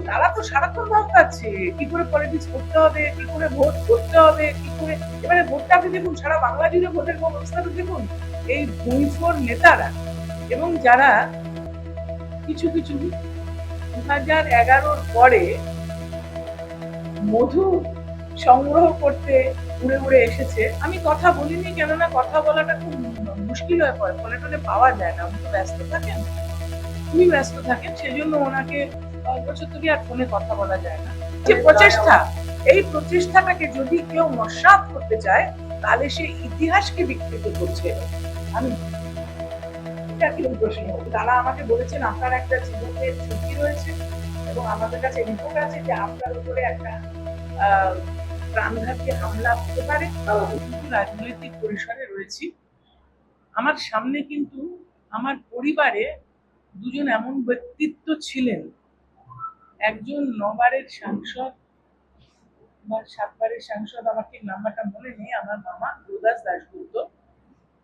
তারা তো সারাক্ষণ ভাবছে কি করে পলিটিক্স করতে হবে, কি করে ভোট করতে হবে, কি করে। এবারে ভোটটা আপনি দেখুন, সারা বাংলা জুড়ে ভোটের অবস্থাটা দেখুন। এই ভূমিফোর নেতারা এবং যারা কিছু কিছু 2011-র পরে মধু সংগ্রহ করতে উড়ে উড়ে এসেছে। আমি কথা বলিনি, কেননা কথা বলাটা খুব মুশকিল হয়ে পড়ে, ফোনে টোনে পাওয়া যায় না, উনি তো ব্যস্ত থাকেন, খুবই ব্যস্ত থাকেন, সেজন্য ওনাকে বছর থেকে আর ফোনে কথা বলা যায় না। যে প্রচেষ্টা, এই প্রচেষ্টাটাকে যদি কেউ নস্যাৎ করতে চায়, তাহলে সে ইতিহাসকে বিকৃত করছে। আমি এটা কি প্রশ্ন, তারা আমাকে বলেছেন আপনার একটা জীবনের ঝুঁকি রয়েছে এবং আমাদের কাছে রিপোর্ট আছে যে আপনার উপরে একটা প্রাণঘাতী হামলা হতে পারে। কিন্তু রাজনৈতিক পরিসরে রয়েছি, আমার সামনে কিন্তু আমার পরিবারে দুজন এমন ব্যক্তিত্ব ছিলেন, একজন 9বারের সাংসদ বা 7বারের সাংসদ, আমার ঠিক নাম্বারটা মনে নেই, আমার মামা গুরুদাস দাশগুপ্ত।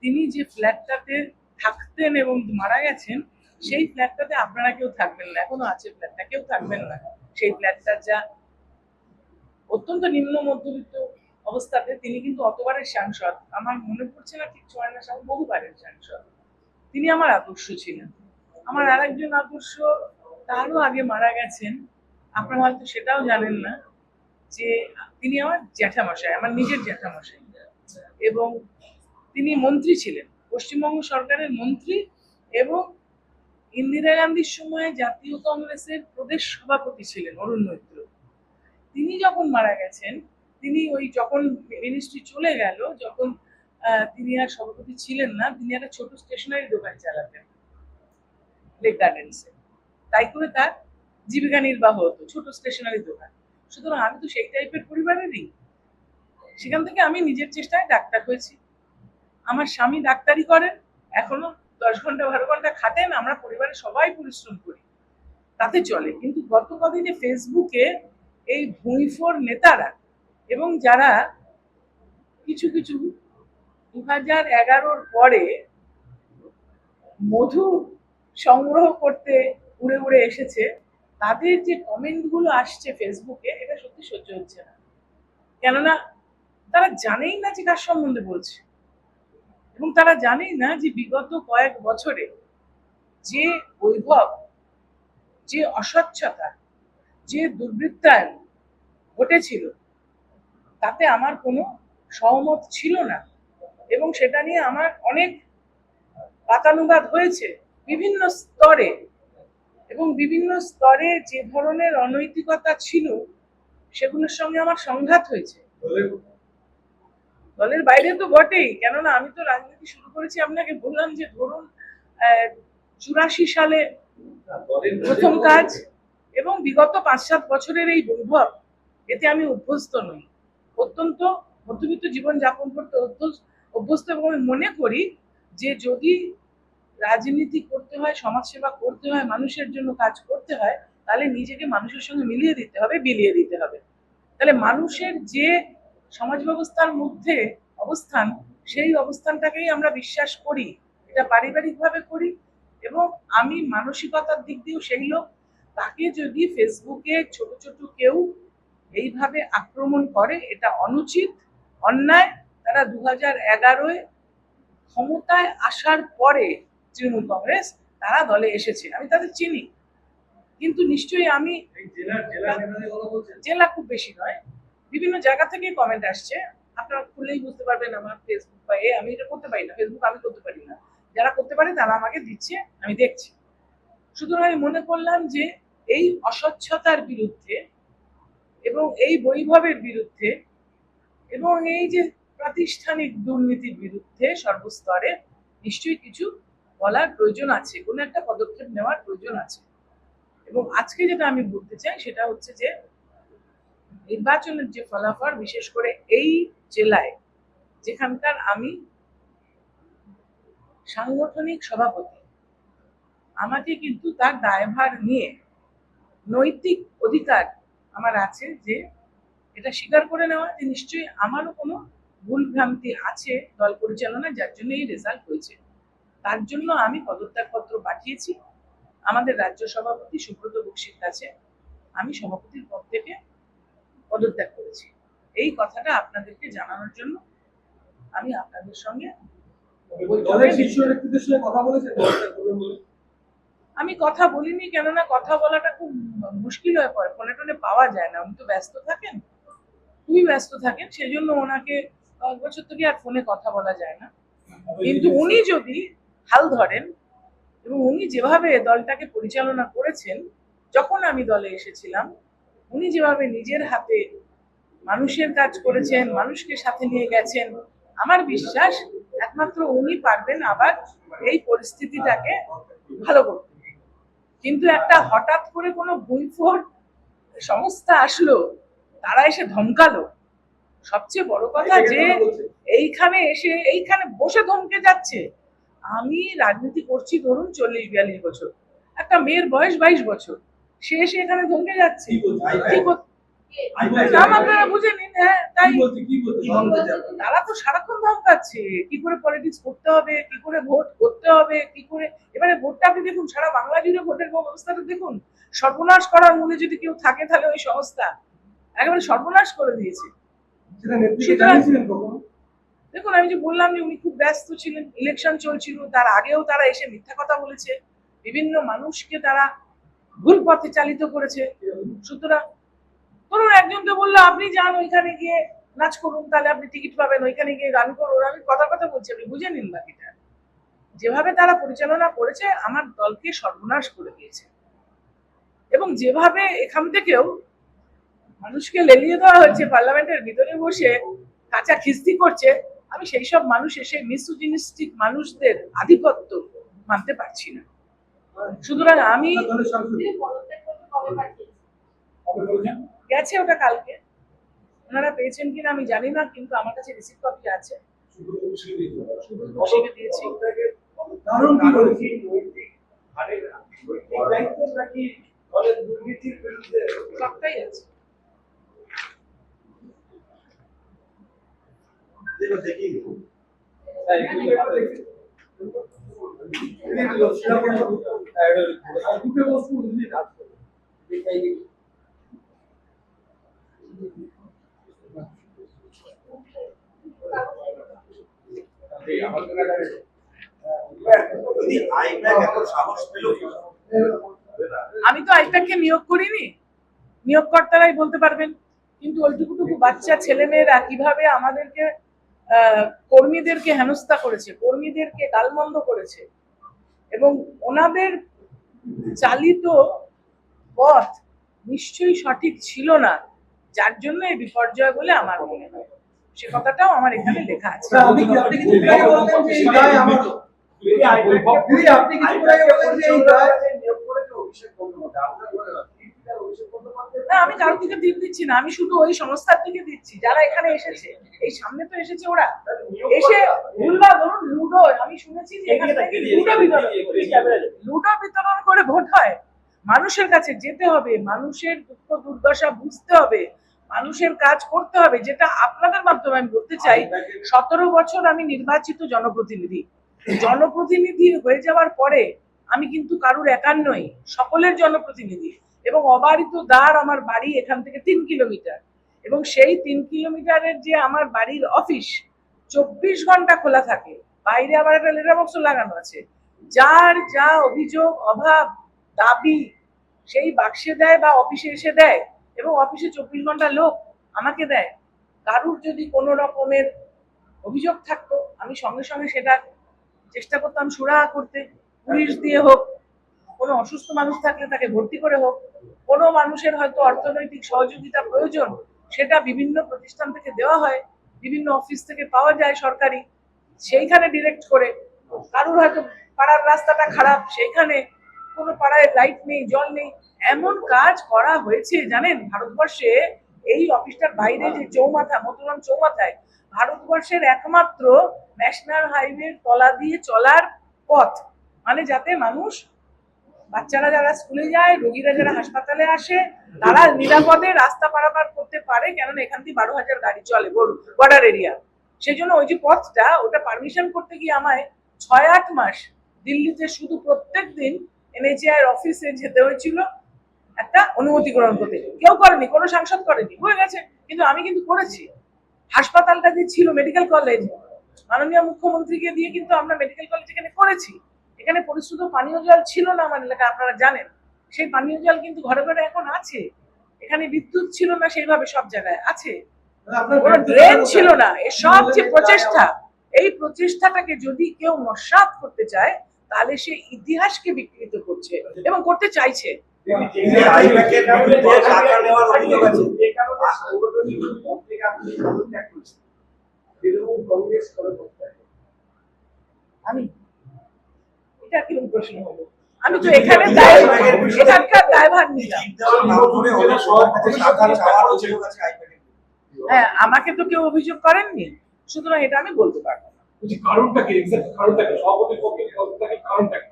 তিনি যে ফ্ল্যাটটাতে থাকতেন এবং মারা গেছেন, সেই ফ্ল্যাটটাতে আপনারা কেউ থাকবেন না, এখনো আছে ফ্ল্যাটটা, কেউ থাকবেন না সেই ফ্ল্যাটটা, যা অত্যন্ত নিম্ন মধ্যবিত্ত অবস্থাতে। তিনি কিন্তু অতবারের সাংসদ, আমার মনে পড়ছে না ঠিক 6 না 7, বহুবারের সাংসদ। তিনি আমার আদর্শ ছিলেন। আমার আরেকজন আদর্শ তারও আগে মারা গেছেন, আপনারা হয়তো সেটাও জানেন না, যে তিনি আমার জ্যাঠামশাই, আমার নিজের জ্যাঠামশাই, এবং তিনি মন্ত্রী ছিলেন, পশ্চিমবঙ্গ সরকারের মন্ত্রী, এবং ইন্দিরা গান্ধীর সময় জাতীয় কংগ্রেসের প্রদেশ সভাপতি ছিলেন অরুণ মৈত্র। তিনি যখন মারা গেছেন, তিনি ওই যখন মিনিস্ট্রি চলে গেল, যখন তিনি আর সভাপতি ছিলেন না, তিনি একটা ছোট স্টেশনারি দোকান চালাতেন লেক গার্ডেন্সে, তাই করে তার জীবিকা নির্বাহ হতো, ছোট স্টেশনারি দোকান। সুতরাং আমি তো সেই টাইপের পরিবারেরই। সেখান থেকে আমি নিজের চেষ্টায় ডাক্তার হয়েছি, আমার স্বামী ডাক্তারি করেন, এখনো 10 ঘন্টা 12 ঘন্টা খাটেন, আমরা পরিবারের সবাই পরিশ্রম করি, তাতে চলে। কিন্তু গত কদিনে ফেসবুকে এই ভুঁইফোর নেতারা এবং যারা কিছু কিছু 2011-র পরে মধু সংগ্রহ করতে উড়ে উড়ে এসেছে, তাদের যে কমেন্ট গুলো আসছে ফেসবুকে, এটা সত্যি সহ্য হচ্ছে না। কেননা তারা জানেই না যে কার সম্বন্ধে বলছে, এবং তারা জানেই না যে বিগত কয়েক বছরে যে বৈভব, যে অস্বচ্ছতা, যে দুর্বৃত্তায়ন ঘটেছিল, তাতে আমার কোনো সহমত ছিল না, এবং সেটা নিয়ে আমার অনেক বাতানুবাদ হয়েছে বিভিন্ন স্তরে, এবং বিভিন্ন স্তরে যে ধরনের অনৈতিকতা ছিল সেগুলোর সঙ্গে আমার সংঘাত হয়েছে। দলের বাইরে তো বটেই, কেননা আমি তো রাজনীতি শুরু করেছি, আপনাকে বললাম যে ধরুন 84 সালে প্রথম কাজ, এবং বিগত 5-7 বছরের এই বৈভব, এতে আমি অভ্যস্ত নই, অত্যন্ত মধ্যবিত্ত জীবন যাপন করতে অভ্যস্ত, এবং আমি মনে করি যে যদি রাজনীতি করতে হয়, সমাজসেবা করতে হয়, মানুষের জন্য কাজ করতে হয়, তাহলে নিজেকে মানুষের সঙ্গে মিলিয়ে দিতে হবে, বিলিয়ে দিতে হবে। তাহলে মানুষের যে সমাজ ব্যবস্থার মধ্যে অবস্থান, সেই অবস্থানটাকেই আমরা বিশ্বাস করি, এটা পারিবারিকভাবে করি, এবং আমি মানসিকতার দিক দিয়েও সেই লোক। তাকে যদি ফেসবুকে ছোট ছোট কেউ এইভাবে আক্রমণ করে, এটা অনুচিত, অন্যায়। তারা 2011-য় ক্ষমতায় আসার পরে তৃণমূল কংগ্রেস, তারা দলে এসেছে, আমি তাদের চিনি, কিন্তু নিশ্চয়ই আমি জেলা খুব বেশি নয়, বিভিন্ন জায়গা থেকে কমেন্ট আসছে, আপনারা খুললেই বুঝতে পারবেন আমার ফেসবুক বা আমি এটা করতে পারি না, ফেসবুক আমি করতে পারি না, যারা করতে পারে তারা আমাকে দিচ্ছে, আমি দেখছি। সুতরাং আমি মনে করলাম যে এই অস্বচ্ছতার বিরুদ্ধে এবং এই বৈভবের বিরুদ্ধে এবং এই যে প্রাতিষ্ঠানিক দুর্নীতির বিরুদ্ধে সর্বস্তরে নিশ্চয়ই কিছু বলার প্রয়োজন আছে, কোনো একটা পদক্ষেপ নেওয়ার প্রয়োজন আছে। এবং আজকে যেটা আমি বলতে চাই সেটা হচ্ছে যে নির্বাচনের যে ফলাফল, বিশেষ করে এই জেলায় যেখানকার আমি সাংগঠনিক সভাপতি, আমাকে কিন্তু তার দায়ভার নিয়ে নৈতিক অধিকার আমার আছে যে এটা স্বীকার করে নেওয়া যে নিশ্চয়ই আমারও কোনো ভুল ভ্রান্তি আছে দল পরিচালনায়, যার জন্য এই রেজাল্ট হয়েছে। তার জন্য আমি পদত্যাগপত্র পাঠিয়েছি আমাদের রাজ্য সভাপতি সুব্রত বক্সির কাছে, আমি সভাপতির পদ থেকে পদত্যাগ করেছি। এই কথাটা আপনাদেরকে জানানোর জন্য আমি আপনাদের সঙ্গে আমি কথা বলিনি, কেননা কথা বলাটা খুব মুশকিল হয়ে পড়ে, ফোনে টোনে পাওয়া যায় না, উনি তো ব্যস্ত থাকেন, খুবই ব্যস্ত থাকেন, সেজন্য ওনাকে কয়েক বছর থেকে আর ফোনে কথা বলা যায় না। কিন্তু উনি যদি হাল ধরেন এবং উনি যেভাবে দলটাকে পরিচালনা করেছেন, যখন আমি দলে এসেছিলাম উনি যেভাবে নিজের হাতে মানুষের কাজ করেছেন, মানুষকে সাথে নিয়ে গেছেন, আমার বিশ্বাস একমাত্র উনি পারবেন আবার এই পরিস্থিতিটাকে ভালো করতে। কিন্তু একটা হঠাৎ করে কোনো ভুইফোর সংস্থা আসলো, তারা এসে ধমকালো, সবচেয়ে বড় কথা যে এইখানে বসে ধমকে যাচ্ছে। আমি রাজনীতি করছি ধরুন 40-42 বছর, একটা মেয়ের বয়স 22 বছর, সে এসে এখানে ধমকে যাচ্ছে। নাম আপনারা বুঝে নিন। হ্যাঁ, তাই তারা তো সারাক্ষণ ধমকাচ্ছে কি করে পলিটিক্স করতে হবে, কি করে ভোট করতে হবে, কি করে। এবারে ভোটটা আপনি দেখুন, সারা বাংলা জুড়ে ভোটের ব্যবস্থাটা দেখুন, সর্বনাশ করার মূলে যদি কেউ থাকে তাহলে ওই সংস্থা একেবারে সর্বনাশ করে দিয়েছে। দেখুন, আমি যে বললাম যে উনি খুব ব্যস্ত ছিলেন, ইলেকশন চলছিল, তার আগেও তারা এসে মিথ্যা কথা বলেছে, বিভিন্ন মানুষকে তারা ভুল পথে চালিত করেছে। সুতরাং ধরুন একজনকে বললো আপনি যান ওইখানে গিয়ে নাচ করুন, তাহলে আপনি টিকিট পাবেন, ওইখানে গিয়ে গান করুন, আমি কথা বলছি, আপনি বুঝে নিন বাকিটা। যেভাবে তারা পরিচালনা করেছে আমার দলকে সর্বনাশ করে দিয়েছে, এবং যেভাবে এখান থেকেও মানুষকে লেলিয়ে দেওয়া হয়েছে, পার্লামেন্টের ভিতরে বসে কাঁচা খিস্তি করছে, আমি সেই সব মানুষের, সেই মিসোজিনিস্টিক মানুষদের আধিপত্য মানতে পারছি না। সুতরাং আমি গেছে ওটা কালকে, ওনারা পেয়েছেন কিনা আমি জানি না, কিন্তু আমার কাছে রিসিভ কপি আছে, দিয়েছি। সবটাই আছে। আমি তো আইপ্যাককে নিয়োগ করিনি, নিয়োগকর্তারাই বলতে পারবেন। কিন্তু ওইটুকুটুকু বাচ্চা ছেলে মেয়েরা কিভাবে আমাদেরকে কর্মীদেরকে হেনস্থা করেছে, কর্মীদেরকে গালমন্দ করেছে, এবং ওনাদের চালিত পথ নিশ্চয়ই সঠিক ছিল না, যার জন্য এই বিপর্যয় বলে আমার মনে হয়। সে কথাটাও আমার এখানে লেখা আছে। আমি কারোর দিকে দিক দিচ্ছি না, আমি শুধু ওই সংস্থার দিকে দিচ্ছি যারা এখানে এসেছে। এই সামনে তো এসেছে ওরা, এসে ভুলভাল ধরুন লুডো, আমি শুনেছি যে এখানে লুডো বিতরণ করে ভোট হয়। মানুষের কাছে যেতে হবে, মানুষের দুঃখ দুর্দশা বুঝতে হবে, মানুষের কাজ করতে হবে, যেটা আপনাদের মাধ্যমে আমি বলতে চাই। 17 বছর আমি নির্বাচিত জনপ্রতিনিধি, জনপ্রতিনিধি হয়ে যাওয়ার পরে আমি কিন্তু কারুর একার নই, সকলের জনপ্রতিনিধি। এবং অবারিত দ্বার আমার বাড়ি এখান থেকে 3 কিলোমিটার, এবং সেই 3 কিলোমিটারের যে আমার বাড়ির অফিস 24 ঘন্টা খোলা থাকে, বাইরে আবার একটা লেটার বক্স লাগানো আছে, যার যা অভিযোগ অভাব দাবি সেই বাক্সে দেয় বা অফিসে এসে দেয়, এবং অফিসে 24 ঘন্টা লোক আমাকে দেয়। কারুর যদি কোনো রকমের অভিযোগ থাকতো আমি সঙ্গে সঙ্গে সেটা চেষ্টা করতাম সুরাহা করতে, পুলিশ দিয়ে হোক, কোনো অসুস্থ মানুষ থাকলে তাকে ভর্তি করে হোক, কোনো মানুষের হয়তো অর্থনৈতিক সহযোগিতা প্রয়োজন, সেটা বিভিন্ন প্রতিষ্ঠান থেকে দেওয়া হয়, বিভিন্ন অফিস থেকে পাওয়া যায় সরকারি, সেইখানে ডিরেক্ট করে। কারুর হয়তো পাড়ার রাস্তাটা খারাপ, সেইখানে কোনো পাড়ায় লাইট নেই, জল নেই, এমন কাজ করা হয়েছে জানেন ভারতবর্ষে। এই অফিসটার বাইরে যে চৌমাথা, মতুরাম চৌমাথায় ভারতবর্ষের একমাত্র ন্যাশনাল হাইওয়ের তলা দিয়ে চলার পথ, মানে যাতে মানুষ, বাচ্চারা যারা স্কুলে যায়, রোগীরা যারা হাসপাতালে আসে, তারা নিরাপদে রাস্তা পারাপার করতে পারে, কেননা এখান থেকে 12,000 গাড়ি চলে বর্ডার এরিয়া। সেই জন্য ওই যে পথটা, ওটা পারমিশন করতে গিয়ে আমায় 6-8 মাস দিল্লিতে শুধু প্রত্যেক দিন NHAI অফিসে যেতে হয়েছিল, একটা অনুমতি গ্রহণ করতে। কেউ করেনি, কোনো সাংসদ করেনি, হয়ে গেছে। কিন্তু আমি কিন্তু করেছি। হাসপাতালটা যে ছিল মেডিকেল কলেজ, মাননীয় মুখ্যমন্ত্রীকে দিয়ে কিন্তু আমরা মেডিকেল কলেজ এখানে করেছি। এখানে পরিশুদ্ধ পানীয় জল ছিল না আমার এলাকায়, আপনারা জানেন। সেই পানীয় জল কিন্তু ঘরে ঘরে এখন আছে। এখানে বিদ্যুৎ ছিল না সেইভাবে, সব জায়গায় আছে। কোনো ড্রেন ছিল না। এসব যে প্রচেষ্টা, এই প্রচেষ্টাটাকে যদি কেউ নস্যাৎ করতে চায়, তাহলে সে ইতিহাসকে বিকৃত করছে এবং করতে চাইছে। আমি এটা কিরকম প্রশ্ন হলো? আমি তো এখানে এখানকার দায়ভার নিলাম। হ্যাঁ, আমাকে তো কেউ অভিযোগ করেননি, সুতরাং এটা আমি বলতে পারবো না। কারণটা কি? কারণটা কি? সভাপতির পক্ষে কারণটা কি?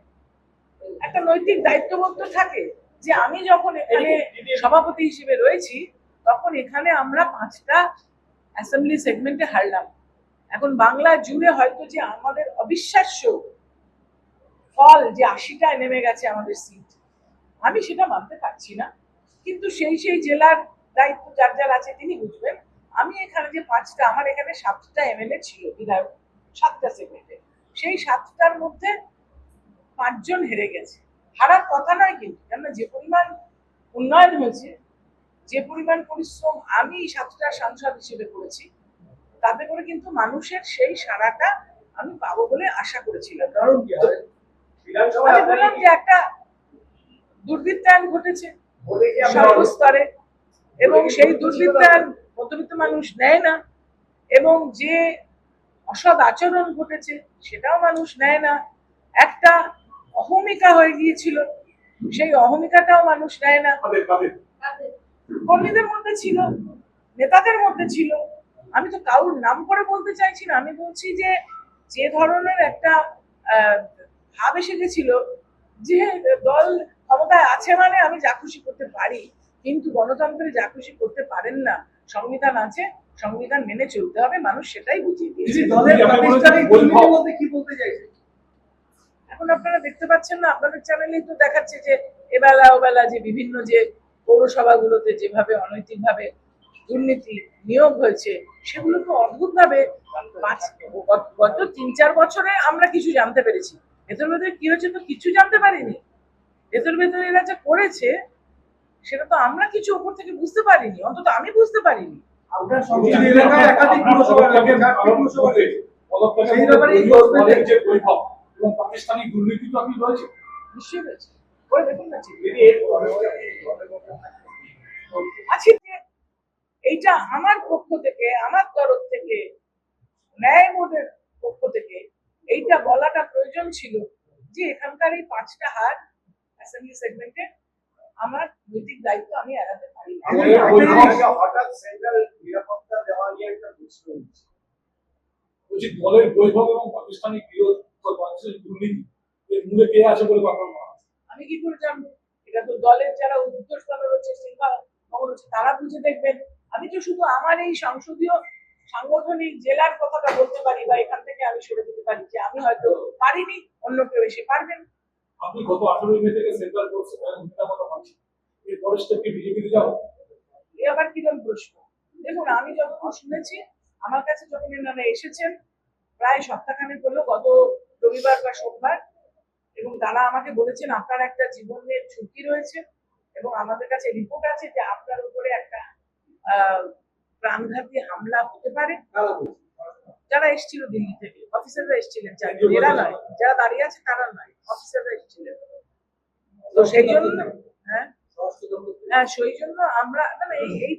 একটা নৈতিক দায়িত্ববোধ তো থাকে যে আমি যখন এখানে সভাপতি হিসেবে রয়েছি, তখন এখানে আমরা 5টা অ্যাসেম্বলি সেগমেন্টে হারলাম। এখন বাংলা জুড়ে হয়তো যে আমাদের অবিশ্বাস্য ফল যে 80টায় নেমে গেছে আমাদের সিট, আমি সেটা মানতে পারছি না। কিন্তু সেই জেলার দায়িত্ব যার যার আছে তিনি বুঝবেন। আমি এখানে যে 5টা, আমার এখানে 7টা এমএলএ ছিল, বিধায়ক 7টা সেগমেন্টে, সেই 7টার মধ্যে 5 জন হেরে গেছে। হারার কথা নয় কিন্তু, কেননা যে পরিমাণ উন্নয়ন হয়েছে, যে পরিমাণ পরিশ্রম আমি 7টা সাংসদ হিসেবে করেছি, তাতে করে কিন্তু মানুষের সেই সাড়াটা আমি পাবো বলে আশা করেছিলাম। কারণ কি হয়? আমি বললাম যে একটা দুর্বৃত্তায়ন ঘটেছে সর্বস্তরে, এবং সেই দুর্বৃত্তায়ন মধ্যবিত্ত মানুষ নেয় না, এবং যে অসৎ আচরণ ঘটেছে সেটাও মানুষ নেয় না। একটা অহমিকা হয়ে গিয়েছিল, সেই অহমিকাটাও মানুষ নেয় না। কর্মীদের মধ্যে ছিল, নেতাদের মধ্যে ছিল। আমি তো কারোর নাম করে বলতে চাইছি না, আমি বলছি যে যে ধরনের একটা ভাব এসে গেছিল যে দল ক্ষমতায় আছে মানে আমি যা খুশি করতে পারি, কিন্তু গণতন্ত্রে যা খুশি করতে পারেন না। সংবিধান আছে, সংবিধান মেনে চলতে হবে, মানুষ সেটাই বুঝিয়ে দিয়েছে। কি বলতে চাইছে? এখন আপনারা দেখতে পাচ্ছেন না, আপনাদের চ্যানেলেই তো দেখাচ্ছে যে এবেলা ওবেলা যে বিভিন্ন যে পৌরসভাগুলোতে যেভাবে অনৈতিকভাবে দুর্নীতি নিয়োগ হয়েছে, সেগুলো তো অদ্ভুত ভাবে গত 3-4 বছরে আমরা কিছু জানতে পেরেছি। ভেতর ভেতরে কি হয়েছে তো কিছু জানতে পারিনি। ভেতর ভেতরে এরা যা করেছে সেটা তো আমরা কিছু উপর থেকে বুঝতে পারিনি, অন্তত আমি বুঝতে পারিনি। আপনার সংসদীয় এলাকায় একাধিক পুরসভা আছে, 4টি পুরসভা আছে। সেই ব্যাপারে এই গভর্নমেন্টের যে বৈভব এবং পাকিস্তানি দুর্নীতি তো আপনি রয়েছে। নিশ্চয়ই রয়েছে, করে দেখুন না। আছি যে এইটা আমার পক্ষ থেকে, আমার তরফ থেকে, ন্যায় বোর্ডের পক্ষ থেকে এইটা বলাটা প্রয়োজন ছিল যে এখানকার এই 5টা হার অ্যাসেম্বলি সেগমেন্টে আমার নৈতিক দায়িত্ব আমি এড়াতে পারি না। হঠাৎ সেন্ট্রাল নিরাপত্তা দেওয়া নিয়ে একটা প্রশ্ন উঠছে। বলছি দলের বৈভব এবং পাকিস্তানি দুর্নীতি এর মূলে কে আছে বলে আপনার মনে হয়? আমি কি করে জানবো? এটা তো দলের যারা উদ্যোক্তা রয়েছে, শৃঙ্খলা রয়েছে, তারা বুঝে দেখবেন। আমি তো শুধু আমার এই সংসদীয় সাংগঠনিক জেলার কথাটা বলতে পারি, বা এখান থেকে আমি সরে যেতে পারি যে আমি হয়তো পারিনি, অন্য কেউ এসে পারবেন। আপনি গত 18 মে থেকে সেন্ট্রাল ফোর্স নিরাপত্তা পাচ্ছেন, এর পরের স্টেপ কি বিজেপিতে যাবো? এ আবার কিরকম প্রশ্ন? দেখুন, আমি যখন শুনেছি, আমার কাছে যখন এনারা এসেছেন প্রায় সপ্তাহখানেক হলো, গত রবিবার বা সোমবার, এবং তারা আমাকে বলেছেন আপনার একটা জীবনের ঝুঁকি রয়েছে এবং আমাদের কাছে রিপোর্ট আছে যে আপনার উপরে একটা প্রাণঘাতী হামলা হতে পারে। যারা এসেছিল দিল্লি থেকে, অফিসাররা এসেছিলেন, এরা নয়, যারা দাঁড়িয়ে আছে তারা নয়, অফিসাররা এসেছিলেন। তো সেই জন্য হ্যাঁ, সেই জন্য আমরা মানে এই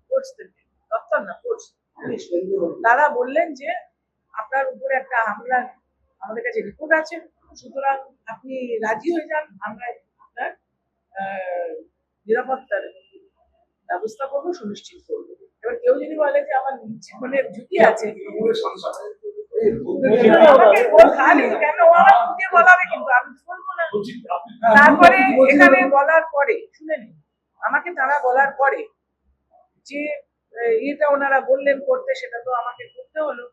কোর্স থেকে দপ্তর না, কোর্স, তারা বললেন যে আপনার উপরে একটা হামলা, আমাদের কাছে রিপোর্ট আছে, সুতরাং আপনি রাজি হয়ে যান, আমরা আপনার নিরাপত্তার ব্যবস্থা করবো, সুনিশ্চিত করবো। এবার কেউ যদি বলে যে আমার জীবনের ঝুঁকি আছে, আমাকে কেন আমার খুঁজে বলাবে, কিন্তু আমি বলবো না। তারপরে এখানে বলার পরে শুনে নিন, আমাকে তারা বলার পরে যে এটা ওনারা বললেন করতে, সেটা তো আমাকে করতে হলো।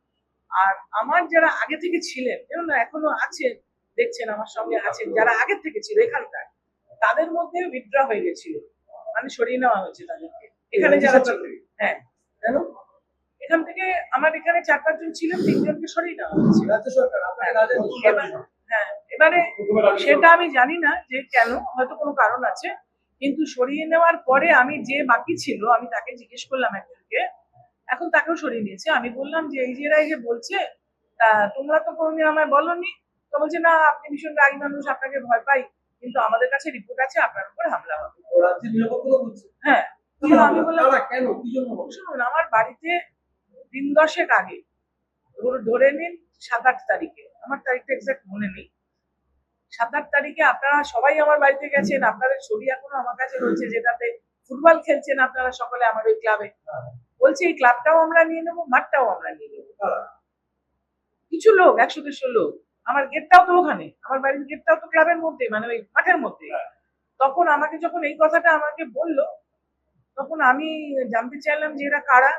আর আমার যারা আগে থেকে ছিলেন, এখনো আছেন, দেখছেন আমার সঙ্গে আছেন, যারা আগে থেকে ছিল এখানকার, তাদের মধ্যে উইথড্র হয়ে গেছিল, মানে সরিয়ে নেওয়া হয়েছে তাদেরকে। এখানে যারা ছিল, হ্যাঁ, কেন? এখান থেকে আমার এখানে 4-5 জন ছিলেন, 3 জনকে সরিয়ে নেওয়া হয়েছে। রাজ্য সরকার আপনাকে রাজ্যের হ্যাঁ, এবারে সেটা আমি জানি না যে কেন, হয়তো কোনো কারণ আছে, কিন্তু সরিয়ে নেওয়ার পরে আমি যে বাকি ছিল আমি তাকে জিজ্ঞেস করলাম একজনকে, এখন তাকেও সরিয়ে নিয়েছে। আমি বললাম যে এই যে এরা এই যে বলছে, তোমরা তো কোনোদিন আমায় বলনি। তো বলছে না, আপনি ভীষণ রাগী মানুষ, আপনাকে ভয় পাই, কিন্তু আমাদের কাছে রিপোর্ট আছে আপনার উপর হামলা হবে। রাজ্যের নিরাপত্তা বলছে। হ্যাঁ, কি তখন আমি হামলা? বললাম তারা কেন? কি জন্য বলছে? শুনুন, আমার বাড়িতে 10 আগে, ধরে নিন 7-8 তারিখে, আমার তারিখটা এক্সাক্ট মনে নেই, 7-8 তারিখে আপনারা সবাই আমার বাড়িতে গেছেন, আপনাদের ছবি এখনো আমার কাছে রয়েছে, যেটাতে ফুটবল খেলছেন আপনারা সকলে আমার ওই ক্লাবে। বলছে এই ক্লাবটাও আমরা নিয়ে নেবো, মাঠটাও আমরা নিয়ে নেবো। কিছু লোক, 100-150 লোক, আমার গেটটাও তো ওখানে, আমার বাড়ির গেটটাও তো ক্লাবের মধ্যে, মানে ওই মাঠের মধ্যে। তখন আমাকে যখন এই কথাটা আমাকে বললো, তখন আমি জানতে চাইলাম যে এরা কারা।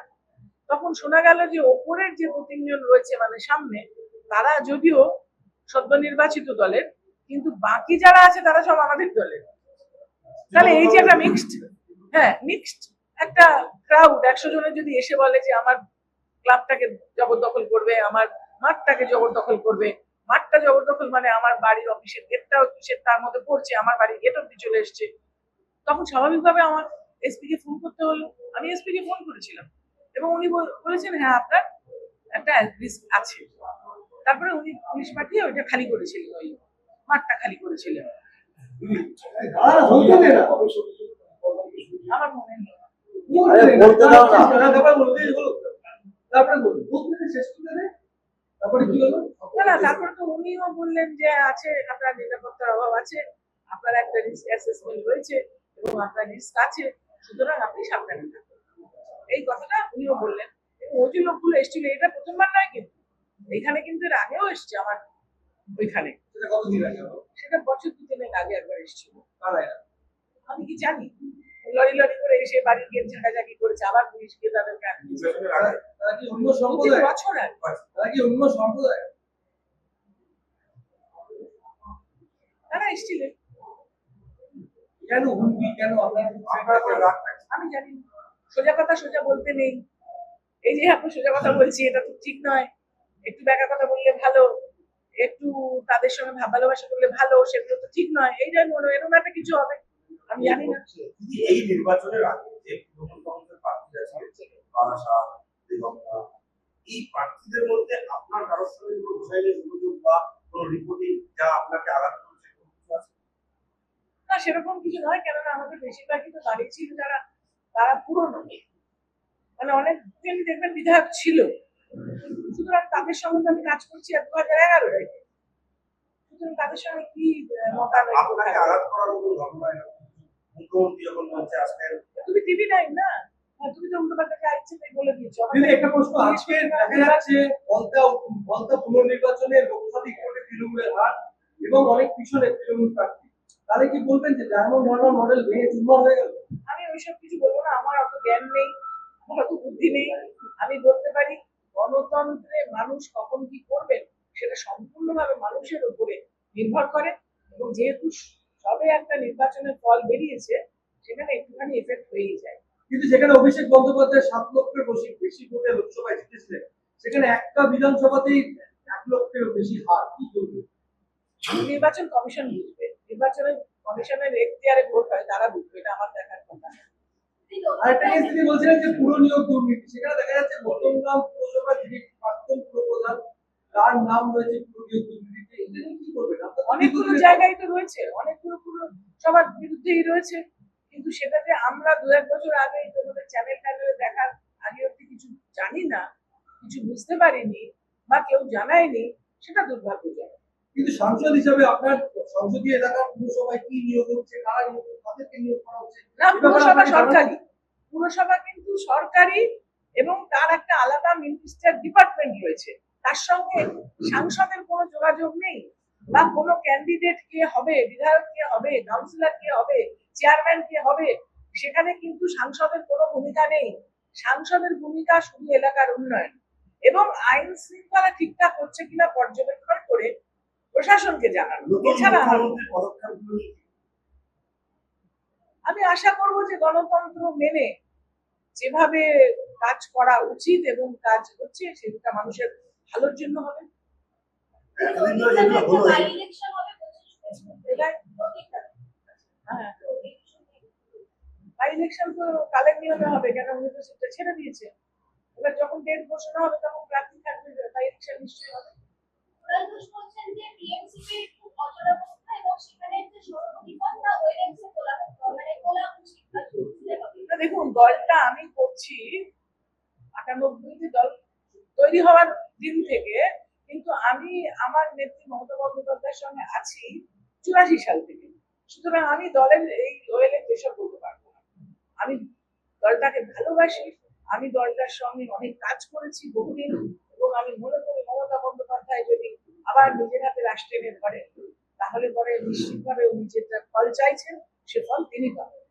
তখন শোনা গেল যে ওপরের যে 2-3 জন রয়েছে মানে সামনে, তারা যদিও সদ্য নির্বাচিত দলের, কিন্তু বাকি যারা আছে তারা সব আমাদের দলের। তাহলে এই যে একটা মিক্সড, হ্যাঁ মিক্সড একটা ক্রাউড, 100 জনের যদি এসে বলে যে আমার ক্লাবটাকে জবরদখল করবে, আমার মাঠটাকে জবরদখল করবে, মাঠটা জবরদখল মানে আমার বাড়ির অফিসের গেটটাও সে তার মধ্যে পড়ছে, আমার বাড়ির গেট অব্দি চলে এসছে, তখন স্বাভাবিকভাবে আমার এসপি কে ফোন করতে হলো। আমি এসপি কে ফোন করেছিলাম এবং উনি বলেছেন হ্যাঁ আপনার একটা রিস্ক আছে। তারপরে উনি পুলিশ পাঠিয়ে ওইটা খালি করেছিলেন, ওই মাঠটা খালি করেছিলেন। আমার মনে নেই। তারপরে কি হলো? না, তারপরে তো উনিও বললেন যে আছে, আপনার নিরাপত্তার অভাব আছে, আপনার একটা রিস্ক অ্যাসেসমেন্ট হয়েছে এবং আপনার রিস্ক আছে, সুতরাং আপনি সাবধানে থাকুন, এই কথাটা উনিও বললেন। এবং ওই যে লোকগুলো এসেছিল, এটা প্রথমবার নয়, কিন্তু এখানে কিন্তু এর আগেও এসছে আমার ওইখানে। সেটা কতদিন আগে হলো? সেটা বছর 2-3 আগে একবার এসেছিল। কারা এরা? আমি কি জানি, লরি লরি করে এসে বাড়ির গেট ঝাঁকাঝাঁকি করেছে, আবার পুলিশ গিয়ে তাদেরকে আটকেছে। তারা কি অন্য 2-3 সম্প্রদায়? বছর আগে। তারা কি অন্য সম্প্রদায়? তারা এসেছিলেন। কেন হুমকি, কেন আপনার রাগ? আমি জানি না, সোজা কথা সোজা বলতে নেই। এই যে এখন সোজা কথা বলছি, এটা তো ঠিক নয়, একটু ব্যাকা কথা বললে ভালো, একটু তাদের সঙ্গে ভাব ভালোবাসা করলে ভালো, সেগুলো তো ঠিক নয়। এইটাই মনে হয় এরকম একটা কিছু হবে, আমি জানি না। এই নির্বাচনের আগে যে নতুন কংগ্রেসের প্রার্থী আছে বারাসাত, দেগঙ্গা, এই প্রার্থীদের মধ্যে আপনার কারোর সঙ্গে কোনো বিষয়ের অভিযোগ বা কোনো রিপোর্টিং যা আপনাকে আঘাত করেছে কোনো কিছু আছে? না, সেরকম কিছু নয়, কেননা আমাদের বেশিরভাগই তো দাঁড়িয়েছিল যারা, তারা পুরনো, মানে অনেকজনই দেখবেন বিধায়ক ছিল, সুতরাং তাদের সঙ্গে তো আমি কাজ করছি 2011 থেকে, সুতরাং তাদের সঙ্গে কি মতামত আপনাকে আঘাত করার মতো ঘটনা মুখ্যমন্ত্রী যখন মঞ্চে আসলেন, তুমি টিভি নাই না, তুমি তো উল্টো পাল্টা যা ইচ্ছে তাই বলে দিচ্ছ। দিদি একটা প্রশ্ন, আজকে দেখা যাচ্ছে বলতা পুনর্নির্বাচনে লোকসভা কোর্টে তৃণমূলের হার এবং অনেক পিছনে তৃণমূল প্রার্থী, তাহলে কি বলবেন যে ডায়মন্ড হারবার মডেল ভেঙে চুরমার হয়ে গেল? আমি ওইসব কিছু বলবো না, আমার অত জ্ঞান নেই, আমার অত বুদ্ধি নেই। আমি বলতে পারি গণতন্ত্রে মানুষ কখন কি করবেন সেটা সম্পূর্ণভাবে মানুষের উপরে নির্ভর করে, এবং যেহেতু সবে একটা নির্বাচনের ফল বেরিয়েছে, সেখানে একটুখানি এফেক্ট হয়েই যায়। কিন্তু যেখানে অভিষেক বন্দ্যোপাধ্যায় 7 লক্ষের বেশি ভোটে লোকসভায় জিতেছিলেন, সেখানে একটা বিধানসভাতেই 1 লক্ষের বেশি হার, কি করবে? নির্বাচন কমিশন বুঝবে, নির্বাচনের কমিশনের এখতিয়ারে ভোট হয়, তারা বুঝবে, এটা আমার দেখার কথা না। আরেকটা কেস তিনি বলছিলেন যে পুরো নিয়োগ দুর্নীতি, সেখানে দেখা যাচ্ছে মধ্যমগ্রাম পুরসভার যিনি প্রাক্তন পুরপ্রধান, তার নাম রয়েছে পুরো নিয়োগ দুর্নীতিতে, এটা নিয়ে কি করবেন? অনেকগুলো জায়গায় তো রয়েছে, অনেকগুলো সবার বিরুদ্ধেই রয়েছে, কিন্তু সেটাতে আমরা 2-1 বছর আগে তোমাদের চ্যানেলে দেখার আগে অব্দি কিছু জানি না, কিছু বুঝতে পারিনি বা কেউ জানায়নি, সেটা দুর্ভাগ্যজনক। কিন্তু সাংসদ হিসেবে আপনার সংসদীয় এলাকার পুরসভায় কি নিয়োগ হচ্ছে, কারা নিয়োগ হচ্ছে, তাদেরকে নিয়োগ করা হচ্ছে না, পুরসভা সরকারি, পুরসভা কিন্তু সরকারি, এবং তার একটা আলাদা মিনিস্টার ডিপার্টমেন্ট রয়েছে, তার সঙ্গে সাংসদের কোনো যোগাযোগ নেই, বা কোনো ক্যান্ডিডেট কে হবে, বিধায়ক কে হবে, কাউন্সিলর কে হবে, চেয়ারম্যান কে হবে, সেখানে কিন্তু সাংসদের কোনো ভূমিকা নেই। সাংসদের ভূমিকা শুধু এলাকার উন্নয়ন এবং আইন শৃঙ্খলা ঠিকঠাক হচ্ছে কিনা পর্যবেক্ষণ করে প্রশাসনকে জানানো, নতুন এছাড়া মুখ্যমন্ত্রীর পদক্ষেপগুলো নিয়ে আমি আশা করব যে গণতন্ত্র মেনে যেভাবে কাজ করা উচিত এবং কাজ হচ্ছে সেটা মানুষের ভালোর জন্য হবে। এতদিন ধরে যেগুলো হলো এটাই হ্যাঁ, বাই ইলেকশন তো কালের নিয়মে হবে, কেন উনি তো সেটা ছেড়ে দিয়েছে। এবার যখন ডেট ঘোষণা হবে তখন প্রার্থী থাকবে, বাই ইলেকশন নিশ্চয়ই হবে। না, দেখুন দলটা আমি করছি 98 দল তৈরি হওয়ার দিন থেকে, কিন্তু আমি আমার নেত্রী মমতা বন্দ্যোপাধ্যায়ের সঙ্গে আছি 84 সাল থেকে। সুতরাং আমি দলের এই ওয়েলে যেসব বলতে পারবো না। আমি দলটাকে ভালোবাসি, আমি দলটার সঙ্গে অনেক কাজ করেছি বহুদিন, এবং আমি মনে করি মমতা বন্দ্যোপাধ্যায় যদি আবার নিজের হাতে রাষ্ট্র এনে ধরেন তাহলে পরে নিশ্চিতভাবে উনি যেটা ফল চাইছেন সে ফল তিনি পাবেন।